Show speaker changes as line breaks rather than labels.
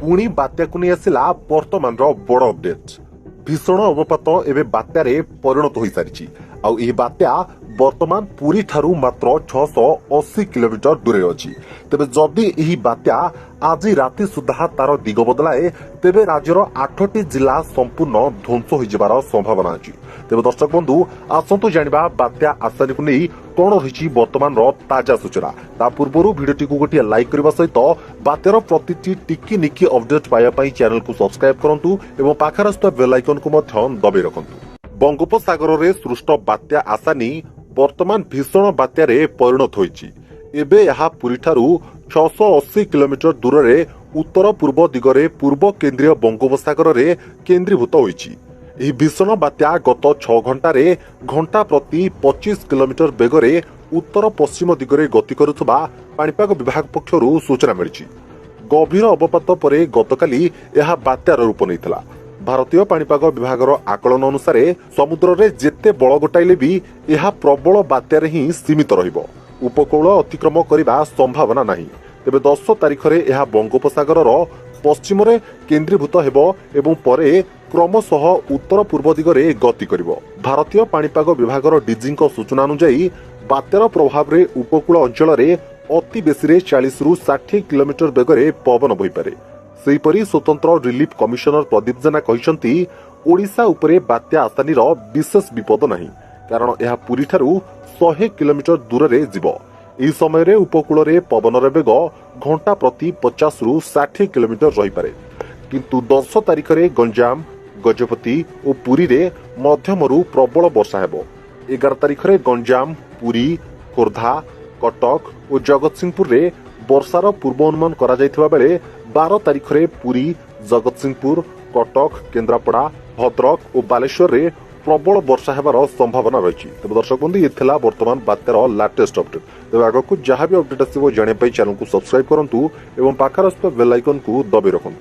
पुणी बात्या को नहीं आसला वर्तमान बड़ अपडेट। भीषण अवपात एवं बात्यार परिणत हो सारी आई बात्या वर्तमान पुरी ठारू मात्र 680 किलोमीटर दूरे अच्छी। तेबे जदि यही बात्या आज राति सुधा तार दिग बदलाए तेबे राज्यर 8टी जिला संपूर्ण ध्वंस हो जबार संभावना अच्छी। तेबे दर्शक बंधु आसतु जानिबा बात्या आसानी को नहीं कौन रही वर्तमान ताजा सूचना। ता पूर्व भिडियोटी को गोटे लाइक करने सहित बात्यार प्रति टिकी निकी अपडेट पाइबा चैनल को सब्सक्राइब करूँ और पाखर बेल आइकन को दबाई रखु। बंगोपसागर में सृष्ट बात्या आसानी वर्तमान भीषण बात्यार परिणत होइछि। एबे यह पुरी ठारू 680 किलोमीटर दूर में उत्तर पूर्व दिगरे पूर्व केंद्रीय बंगोपसागर में केन्द्रीभूत होइछि। यह भीषण बात्या गत 6 घंटे घंटा प्रति 25 किलोमीटर बेगरे उत्तर पश्चिम दिगरे गति करुवा पाणीपाग विभाग पक्षरु सूचना मिली। गभीर अवपात पर गतकाली यह बात्यार रूप नहीं। भारतीय पाणीपाग विभाग आकलन अनुसार समुद्र में जेते बल गोटाइले भी यह प्रबल बात्यार ही सीमित रहिबो। उपकूल अतिक्रम करने संभावना नहीं। तेबे 10 तारिख में यह बंगोपसागर पश्चिम केन्द्रीभूत हेबो एवं परे क्रमशः उत्तर पूर्व दिगरे गति करिबो। भारतीय पाणीपाग विभाग डीजी सूचना अनुसार बात्यार प्रभाव में उपकूल अंचल में अति बेसी 40 रु 60 किलोमीटर बेगरे पवन बहिपारे। सेहीपरि स्वतंत्र रिलीफ कमिशनर प्रदीप जेना कहते ओडिशा उपरे बात्या आसानी विशेष विपद नहीं, कारण यह पुरी ठारू 100 किलोमीटर दूर में जीवो। यह समय उपकूल में पवनर बेग घंटा प्रति 50 रु 60 किलोमीटर रहीपे। किंतु 10 तारिख में गंजाम गजपति और पुरी रे मध्यमरु प्रबल वर्षा हेबो। 11 तारिख में गंजाम पुरी खोर्धा कटक और जगतसिंहपुर रे वर्षार पूर्वानुमान करा जायथिबा बेले 12 तारिख में पुरी जगतसिंहपुर कटक केन्द्रापड़ा भद्रक और बालेश्वर रे प्रबल वर्षा हेबार संभावना रही। तेज दर्शक बंधु ये थिला वर्तमान बात्यार लाटेस्ट अपडेट। तेज आगक जहाँ भी अपडेट आसो जानापी चैनल को सब्सक्राइब करूँ और पाखर बेल आइकन को दबाई रखु।